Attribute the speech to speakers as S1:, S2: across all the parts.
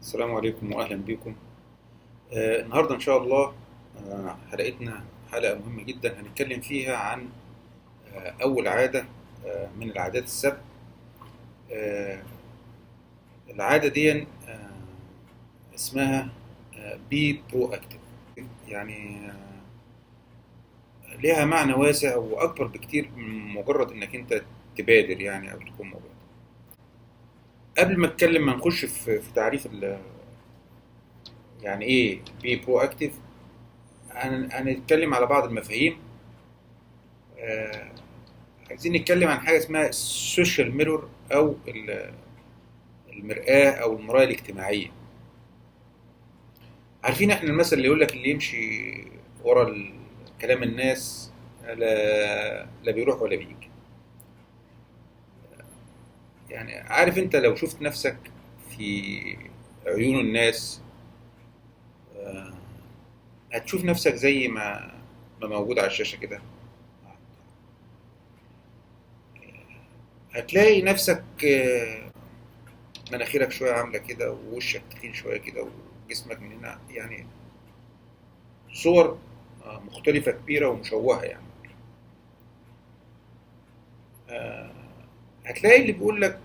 S1: السلام عليكم وأهلا بكم. النهاردة إن شاء الله حلقتنا حلقة مهمة جدا هنتكلم فيها عن أول عادة من العادات السبع. آه، العادة دي اسمها بي برو أكتف. يعني ليها معنى واسع وأكبر بكتير من مجرد إنك أنت تبادر يعني أو تكون مبادر. قبل ما أتكلم ما نخش في تعريف يعني إيه بي برو أكتف، هنتكلم على بعض المفاهيم. آه، عايزين نتكلم عن حاجة اسمها السوشيال ميرور أو المرآة أو المراية الاجتماعية. عارفين احنا المثل اللي يقول لك اللي يمشي ورا كلام الناس لا بيروح ولا بيجي. يعني عارف انت لو شفت نفسك في عيون الناس، آه، هتشوف نفسك زي ما موجود على الشاشة كده. هتلاقي نفسك مناخيرك شوية عاملة كده ووشك تخين شوية كده وجسمك من هنا، يعني صور مختلفة كبيرة ومشوهة يعني. آه، هتلاقي اللي بيقول لك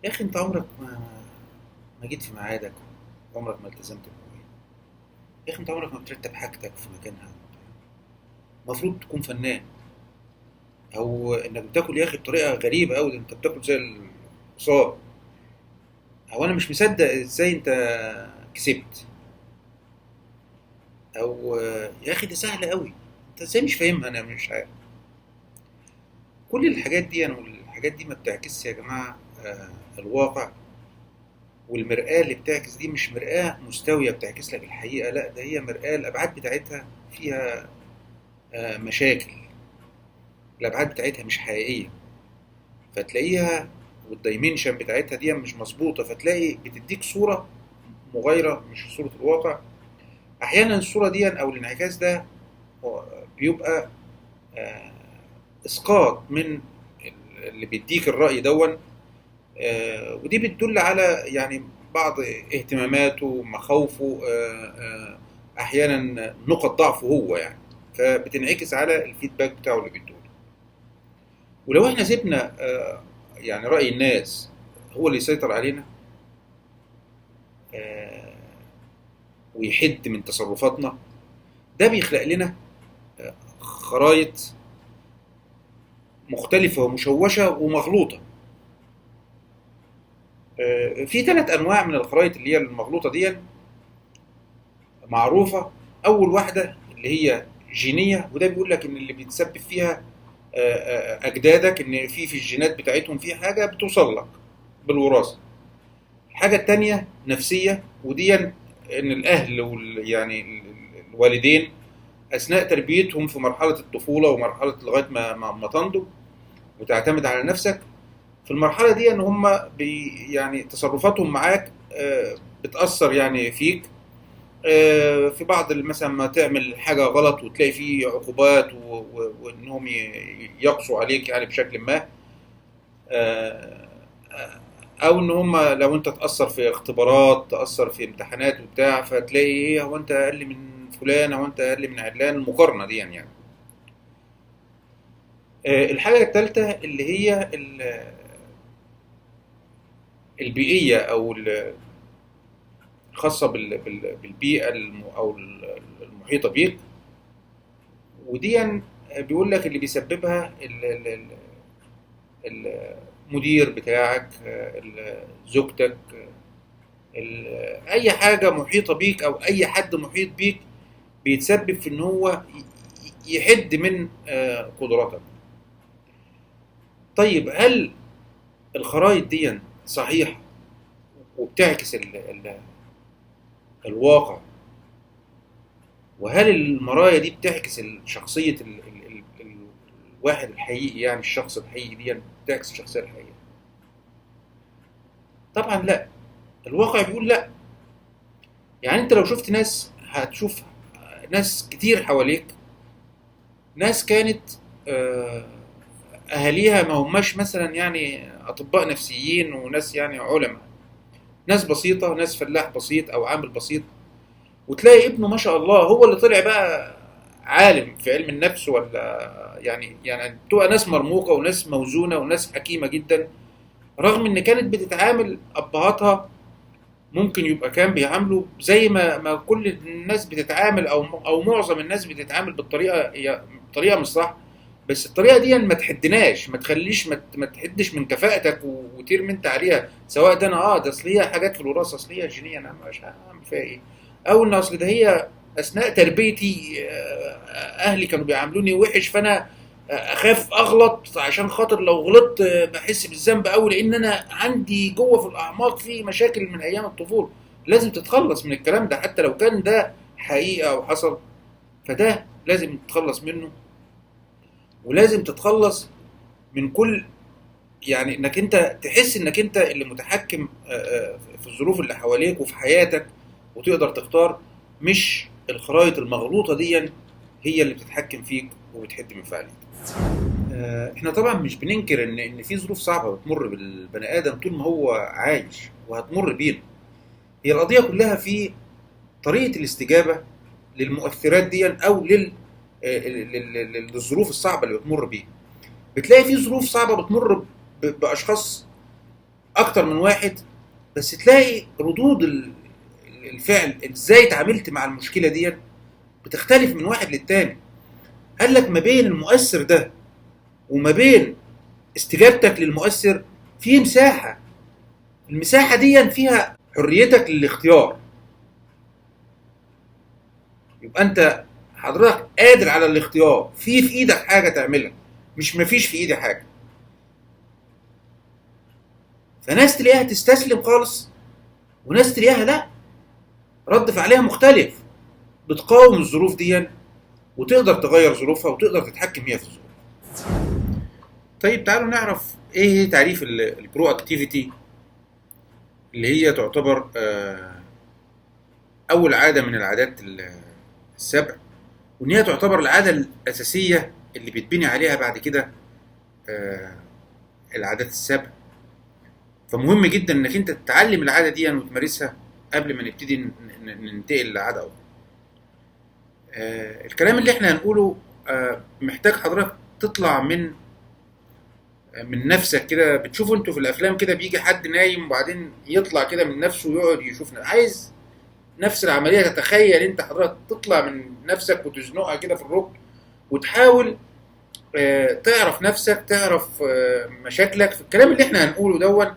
S1: يا أخي أنت عمرك ما جيت في ميعادك، عمرك ما التزمت بمواعيد، يا أخي أنت عمرك ما بترتب حاجتك في مكانها، المفروض تكون فنان. أو إنك بتاكل يا أخي بطريقة غريبة أوي، ده أنت بتاكل زي الحصان. أو أنا مش مصدق إزاي أنت كسبت. أو يا أخي دي سهلة أوي، أنت إزاي مش فاهمها، أنا مش عارف. كل الحاجات دي والحاجات دي ما بتعكسش يا جماعة الواقع. والمرآة اللي بتعكس دي مش مرآة مستوية بتعكس لك الحقيقة، لا ده هي مرآة الأبعاد بتاعتها فيها مشاكل. الأبعاد بتاعتها مش حقيقية، فتلاقيها والدايمنشن بتاعتها دي مش مظبوطة، فتلاقي بتديك صورة مغايرة مش صورة الواقع. أحيانا الصورة دي أو الانعكاس ده بيبقى آه، إسقاط من اللي بيديك الرأي دون. ودي بتدل على يعني بعض اهتماماته مخاوفه، احيانا نقط ضعفه هو يعني، فبتنعكس على الفيدباك بتاعه اللي بيدوله. ولو احنا سيبنا يعني رأي الناس هو اللي يسيطر علينا آه، ويحد من تصرفاتنا، ده بيخلق لنا خرايط مختلفة ومشوشة ومغلوطة. في ثلاث أنواع من الخرايط اللي هي المغلوطة دي معروفة. أول واحدة اللي هي جينية، وده بيقول لك إن اللي بيتسبب فيها أجدادك، إن في الجينات بتاعتهم في حاجة بتوصل لك بالوراثة. الحاجة التانية نفسية، ودي إن الأهل يعني الوالدين أثناء تربيتهم في مرحلة الطفولة ومرحلة لغاية ما تنضج وتعتمد على نفسك، في المرحلة دي إن هم يعني تصرفاتهم معاك بتأثر يعني فيك. في بعض مثلا ما تعمل حاجة غلط وتلاقي فيه عقوبات وانهم يقصوا عليك يعني بشكل ما. آه، او ان هم لو انت تأثر في اختبارات، تأثر في امتحانات وبتاع، فتلاقي ايه، هو انت اقل من فلان او انت اقل من علان، المقارنة دي يعني. الحاجة الثالثة اللي هي البيئية او الخاصة بالبيئة او المحيطة بيك. ودي بيقول لك اللي بيسببها المدير بتاعك، زوجتك، اي حاجه محيطه بيك او اي حد محيط بيك بيتسبب في ان هو يحد من قدراتك. طيب هل الخرائط دي صحيحه وبتعكس الواقع؟ وهل المرايا دي بتعكس شخصيه الواحد الحقيقي، يعني الشخص الحقيقي دي بتعكس الشخصيه الحقيقيه؟ طبعا لا. الواقع بيقول لا. يعني انت لو شفت ناس، هتشوف ناس كتير حواليك، ناس كانت آه، اهاليها ما هماش مثلا يعني اطباء نفسيين وناس يعني علماء، ناس بسيطة، ناس فلاح بسيط أو عامل بسيط، وتلاقي ابنه ما شاء الله هو اللي طلع بقى عالم في علم النفس، ولا يعني بتبقى ناس مرموقة وناس موزونة وناس حكيمة جدا، رغم إن كانت بتتعامل أبهاتها ممكن يبقى كان بيعاملوا زي ما كل الناس بتتعامل، او معظم الناس بتتعامل بالطريقه، هي طريقه مش صح، بس الطريقه دي ما تحدناش، ما تخليش، ما تحدش من كفاءتك وترمي انت عليها، سواء ده انا ده اصل هي حاجات في الوراثه، اصل هي جينيه، انا مش هعمل فيها ايه، او ان اصل ده هي اثناء تربيتي اهلي كانوا بيعاملوني وحش، فانا اخاف اغلط عشان خاطر لو غلطت بحس بالذنب قوي، لان انا عندي جوه في الاعماق في مشاكل من ايام الطفوله. لازم تتخلص من الكلام ده حتى لو كان ده حقيقه او حصل، فده لازم تتخلص منه، ولازم تتخلص من كل، يعني انك انت تحس انك انت اللي متحكم في الظروف اللي حواليك وفي حياتك، وتقدر تختار، مش الخرائط المغلوطه دي هي اللي بتتحكم فيك وبتحد من فعاليتك. احنا طبعا مش بننكر ان في ظروف صعبه بتمر بالبني ادم طول ما هو عايش، وهتمر بينا. هي القضيه كلها في طريقه الاستجابه للمؤثرات دي، او للظروف الصعبه اللي بتمر بيها. بتلاقي في ظروف صعبه بتمر باشخاص اكتر من واحد، بس تلاقي ردود الفعل ازاي اتعاملت مع المشكله دي بتختلف من واحد للتاني. قال لك ما بين المؤثر ده وما بين استجابتك للمؤثر في مساحة، المساحة دي فيها حريتك للاختيار، يبقى انت حضرتك قادر على الاختيار، في ايدك حاجة تعملها، مش مفيش في ايدي حاجة. فناس تلاقيها تستسلم خالص، وناس تلاقيها لا، رد فعلها مختلف، بتقاوم الظروف دي وتقدر تغير ظروفها وتقدر تتحكم هي في الظروف. طيب تعالوا نعرف ايه هي تعريف البرو اكتيفيتي، اللي هي تعتبر اول عادة من العادات السبع، وان هي تعتبر العادة الاساسية اللي بيتبني عليها بعد كده العادات السبع. فمهم جدا انك انت تتعلم العادة دي وتمارسها قبل ما نبتدي ننتقل لعادة اخرى. الكلام اللي احنا هنقوله محتاج حضرتك تطلع من نفسك كده. بتشوفوا انتوا في الافلام كده بيجي حد نايم وبعدين يطلع كده من نفسه ويقعد يشوف، عايز نفس العملية. تتخيل انت حضرتك تطلع من نفسك وتزنقها كده في الركن، وتحاول تعرف نفسك، تعرف مشاكلك في الكلام اللي احنا هنقوله دون.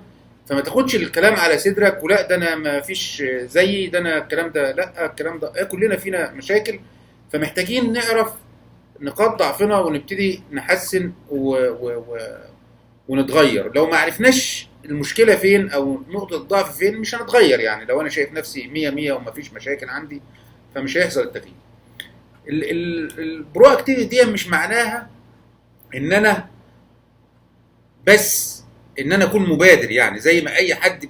S1: فما تاخدش الكلام على صدرك ولا ده انا ما فيش زيي، ده انا الكلام ده لا، الكلام ده كلنا فينا مشاكل، فمحتاجين نعرف نقاط ضعفنا ونبتدي نحسن ونتغير. لو ما عرفناش المشكلة فين او نقطة الضعف فين مش هنتغير. يعني لو انا شايف نفسي 100 وما فيش مشاكل عندي فمش هيحصل التغيير. البرو اكتيفيتي دي مش معناها ان انا بس ان انا اكون مبادر، يعني زي ما اي حد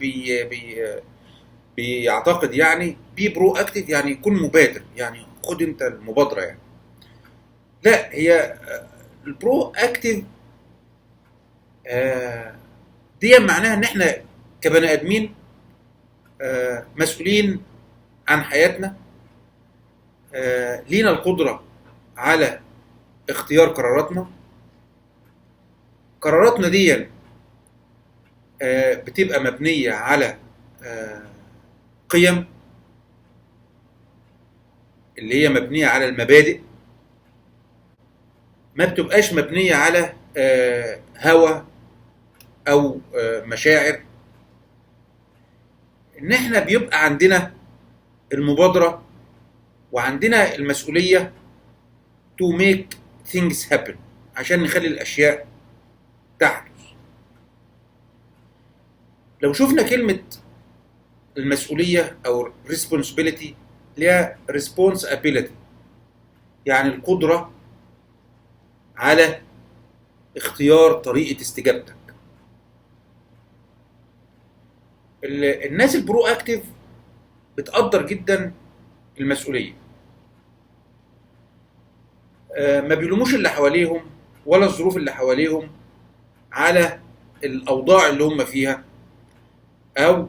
S1: بيعتقد يعني بي برو اكتيف يعني يكون مبادر، يعني خد انت المبادرة يعني. لا، هي البرو اكتيف دي معناها ان احنا كبني ادمين مسؤولين عن حياتنا، لينا القدرة على اختيار قراراتنا دي بتبقى مبنية على قيم، اللي هي مبنية على المبادئ، ما بتبقاش مبنية على هوى او مشاعر. ان احنا بيبقى عندنا المبادرة وعندنا المسؤولية to make things happen، عشان نخلي الاشياء تحدث. لو شفنا كلمة المسؤولية او responsibility ليها responsibility، يعني القدرة على اختيار طريقة استجابتك. الناس البرو اكتيف بتقدر جدا المسؤولية، ما بيلوموش اللي حواليهم ولا الظروف اللي حواليهم على الأوضاع اللي هم فيها، أو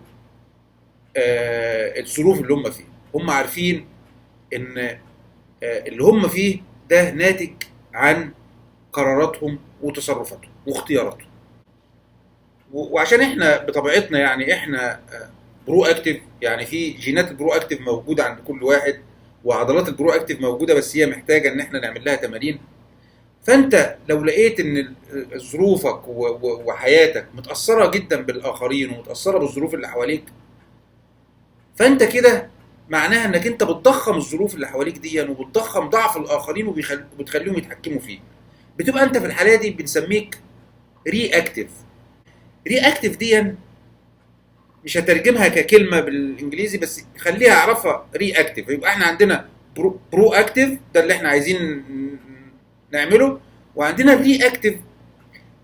S1: الظروف اللي هم فيها. هم عارفين ان اللي هم فيه ده ناتج عن قراراتهم وتصرفاتهم واختياراتهم. وعشان احنا بطبيعتنا يعني احنا برو اكتف، يعني في جينات البرو اكتف موجوده عند كل واحد، وعضلات البرو اكتف موجوده، بس هي محتاجه ان احنا نعمل لها تمارين. فانت لو لقيت ان ظروفك وحياتك متاثره جدا بالاخرين ومتاثره بالظروف اللي حواليك، فانت كده معناها انك انت بتضخم الظروف اللي حواليك دي وبتضخم ضعف الاخرين وبتخليهم يتحكموا فيك. بتبقى انت في الحاله دي بنسميك ري اكتف. ري اكتف دي مش هترجمها ككلمه بالانجليزي، بس خليها اعرفها ري اكتف. يبقى احنا عندنا برو اكتف، ده اللي احنا عايزين نعمله، وعندنا ري اكتف.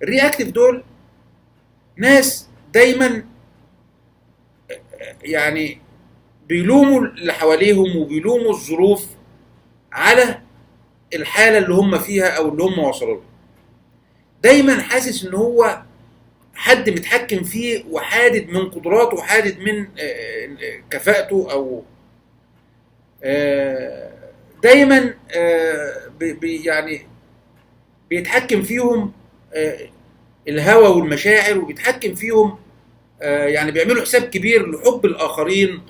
S1: الري اكتف دول ناس دايما يعني بيلوموا اللي حواليهم وبيلوموا الظروف على الحاله اللي هم فيها او اللي هم وصلوا لها. دايما حاسس ان هو حد متحكم فيه وحادد من قدراته وحادد من كفاءته، او دايما يعني بيتحكم فيهم الهوى والمشاعر، وبيتحكم فيهم يعني بيعملوا حساب كبير لحب الاخرين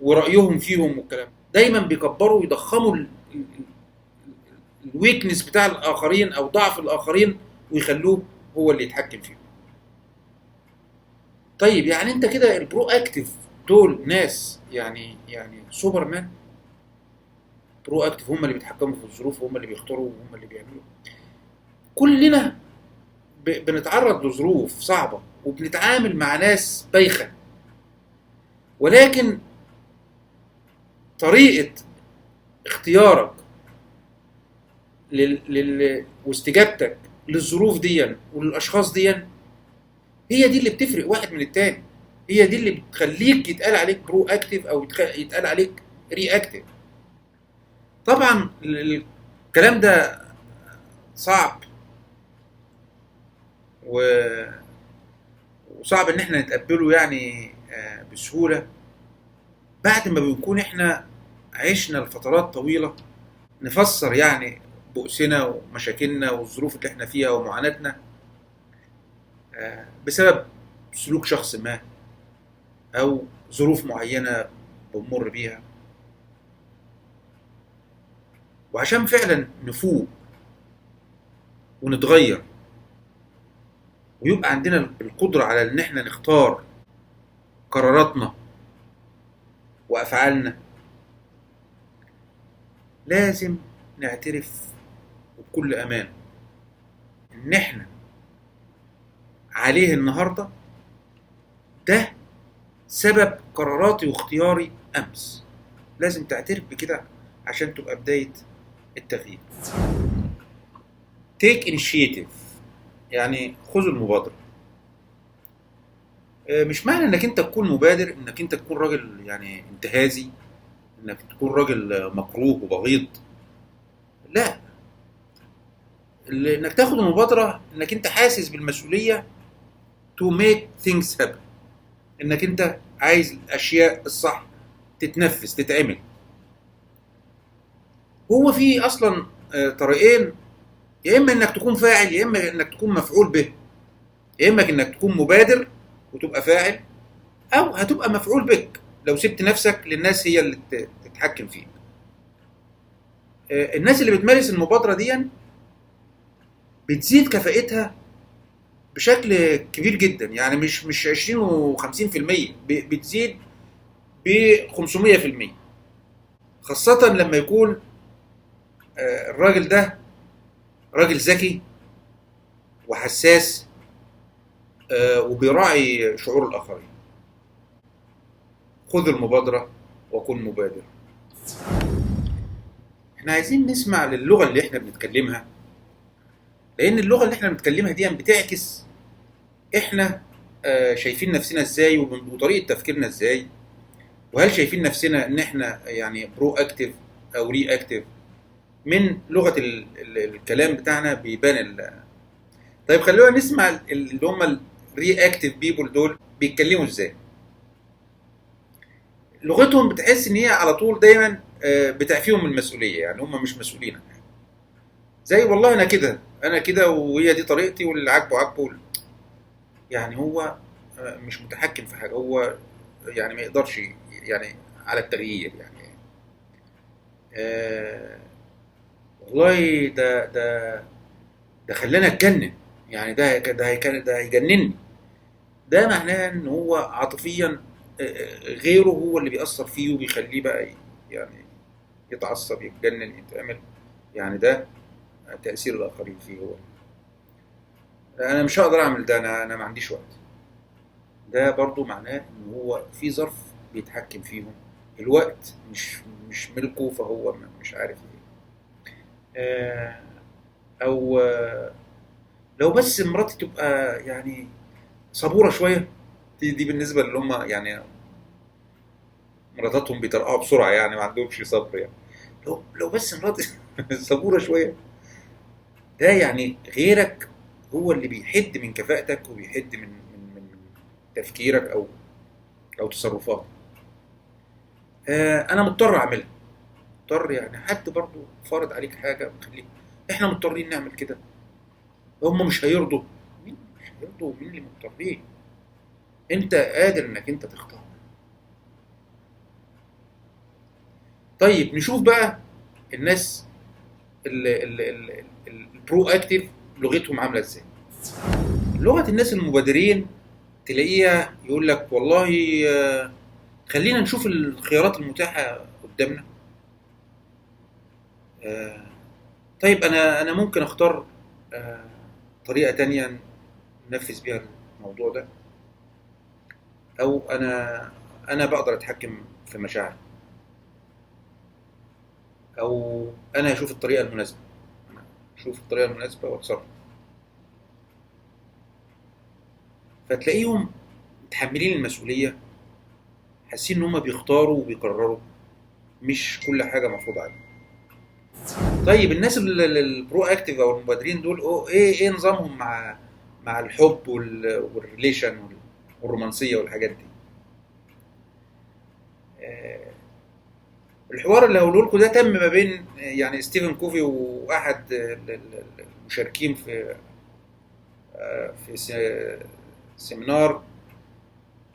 S1: ورأيهم فيهم والكلام. دايما بيكبروا ويضخموا الويكنس بتاع الاخرين او ضعف الاخرين ويخلوه هو اللي يتحكم فيهم. طيب يعني انت كده البرو اكتف دول ناس يعني سوبرمان. برو اكتف هم اللي بيتحكموا في الظروف وهم اللي بيختاروا وهم اللي بيعملوا. كلنا بنتعرض لظروف صعبة وبنتعامل مع ناس بايخة، ولكن طريقة اختيارك واستجابتك للظروف دي وللاشخاص دي هي دي اللي بتفرق واحد من التاني. هي دي اللي بتخليك يتقال عليك برو اكتف او يتقال عليك ري اكتف. طبعا الكلام ده صعب وصعب ان احنا نتقبله يعني بسهولة بعد ما بنكون احنا عشنا لفترات طويلة نفسر يعني بؤسنا ومشاكلنا والظروف اللي احنا فيها ومعاناتنا بسبب سلوك شخص ما او ظروف معينة بنمر بيها. وعشان فعلا نفوق ونتغير ويبقى عندنا القدرة على ان احنا نختار قراراتنا وافعالنا، لازم نعترف وبكل امان ان احنا عليه النهاردة ده سبب قراراتي واختياري امس. لازم تعترف بكده عشان تبقى بداية التغيير. take initiative يعني خذ المبادرة. مش معنى انك انت تكون مبادر انك انت تكون راجل يعني انتهازي، انك تكون راجل مكروه وبغيض. لا، انك تاخد المبادرة انك انت حاسس بالمسؤولية to make things happen، انك انت عايز الاشياء الصح تتنفذ تتعمل. هو في اصلا طريقين، يا اما انك تكون فاعل يا اما انك تكون مفعول به. يا اما انك تكون مبادر وتبقى فاعل، او هتبقى مفعول بك لو سبت نفسك للناس هي اللي تتحكم فيك. الناس اللي بتمارس المبادرة دي بتزيد كفاءتها بشكل كبير جدا، يعني مش 20 و50%، بتزيد ب 500%، خاصة لما يكون الراجل ده راجل ذكي وحساس وبيراعي شعور الآخرين. خذ المبادرة وكن مبادر. احنا عايزين نسمع للغة اللي احنا بنتكلمها، لأن اللغة اللي احنا بنتكلمها دي بتعكس احنا شايفين نفسنا ازاي وطريقة تفكيرنا ازاي، وهل شايفين نفسنا ان احنا يعني برو اكتف او ري اكتف. من لغة الكلام بتاعنا بيبان طيب خلونا نسمع اللي هم الري اكتف بيبول دول بيتكلموا ازاي. لغتهم بتحس ان هي على طول دايما بتعفيهم من المسؤوليه، يعني هم مش مسؤولين. زي والله انا كده، انا كده وهي دي طريقتي، واللي عاجبه عاجبه. يعني هو مش متحكم في حاجه، هو يعني ما يقدرش يعني على التغيير يعني. آه والله ده خلاني اتجنن. يعني ده هيجنني. ده معناه ان هو عاطفيا غيره هو اللي بيأثر فيه وبيخليه بقى يعني يتعصب، يتجنن، يتعمل. يعني ده تأثير الآخرين فيه هو. أنا مش هقدر أعمل ده، أنا ما عنديش وقت. ده برضو معناه إن هو في ظرف بيتحكم فيهم. الوقت مش ملكه، فهو مش عارف إيه. آه، أو لو بس مراتي تبقى يعني صبورة شوية. دي بالنسبة اللي هم يعني مراتاتهم بيطرقعوا بسرعة، يعني ما عندهمش صبر يعني. لو بس مراتي صبورة شوية. ده يعني غيرك هو اللي بيحد من كفاءتك، وبيحد من تفكيرك او تصرفاتك. انا مضطر اعملها. مضطر يعني، حد برضو فرض عليك حاجه مخليك. احنا مضطرين نعمل كده. هم مش هيرضوا. مين مش هيرضوا؟ مين اللي مضطرين؟ انت قادر انك انت تختار. طيب نشوف بقى الناس البرو اكتيف لغتهم عامله ازاي. لغه الناس المبادرين تلاقيها يقول لك والله آه، خلينا نشوف الخيارات المتاحة قدامنا. آه، طيب أنا ممكن أختار آه، طريقة تانية ننفذ بيها الموضوع ده، أو أنا بقدر أتحكم في مشاعري، أو أنا أشوف الطريقة المناسبة. أنا أشوف الطريقة المناسبة وأتصرف. فتلاقيهم متحملين المسؤولية، حاسين إن هم بيختاروا وبيقرروا، مش كل حاجة مفروض عليهم. طيب الناس البرو اكتيف او المبادرين دول، ايه نظامهم مع الحب والريليشن والرومانسيه والحاجات دي. آه، الحوار اللي هقوله لكم ده تم ما بين يعني ستيفن كوفي واحد المشاركين في سيمينار.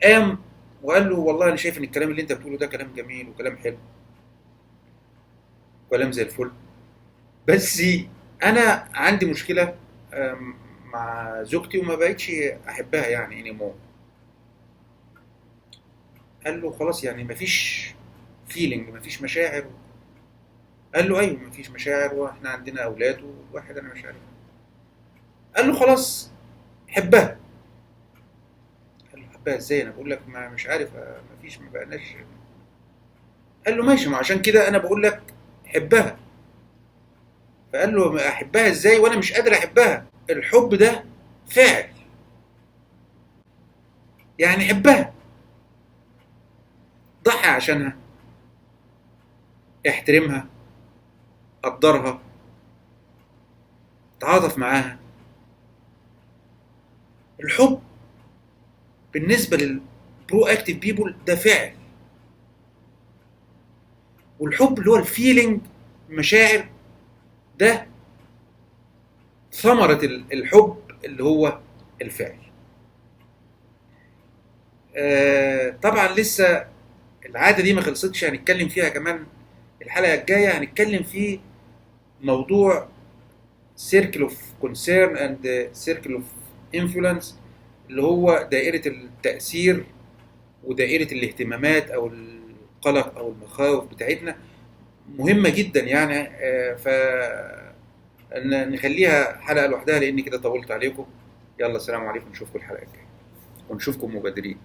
S1: قام وقال له والله انا شايف ان الكلام اللي انت بتقوله ده كلام جميل وكلام حلو وكلام زي الفل، بس انا عندي مشكله مع زوجتي وما بقتش احبها يعني انيمور. قال له خلاص يعني مفيش فيلينج، مفيش مشاعر. قال له ايوه مفيش مشاعر، واحنا عندنا اولاد وواحد انا مش عارف. قال له خلاص حبها. قال له حبها ازاي؟ انا بقول لك ما مش عارف، مفيش، ما بقناش. قال له ماشي، ما عشان كده انا بقول لك حبها. فقال له احبها ازاي وانا مش قادر احبها؟ الحب ده فعل. يعني حبها، ضحي عشانها، احترمها، قدرها، تعاطف معاها. الحب بالنسبه للبرو اكتيف بيبول ده فعل. والحب اللي هو الفيلينج، مشاعر، ده ثمرة الحب اللي هو الفعل. طبعا لسه العادة دي ما خلصتش، هنتكلم فيها كمان. الحلقة الجاية هنتكلم في موضوع circle of concern and circle of influence، اللي هو دائرة التأثير ودائرة الاهتمامات أو القلق أو المخاوف بتاعتنا. مهمة جدا يعني. نخليها حلقة لوحدها لأن كده طولت عليكم. يلا السلام عليكم، نشوفكم الحلقة الجاية ونشوفكم مبادرين.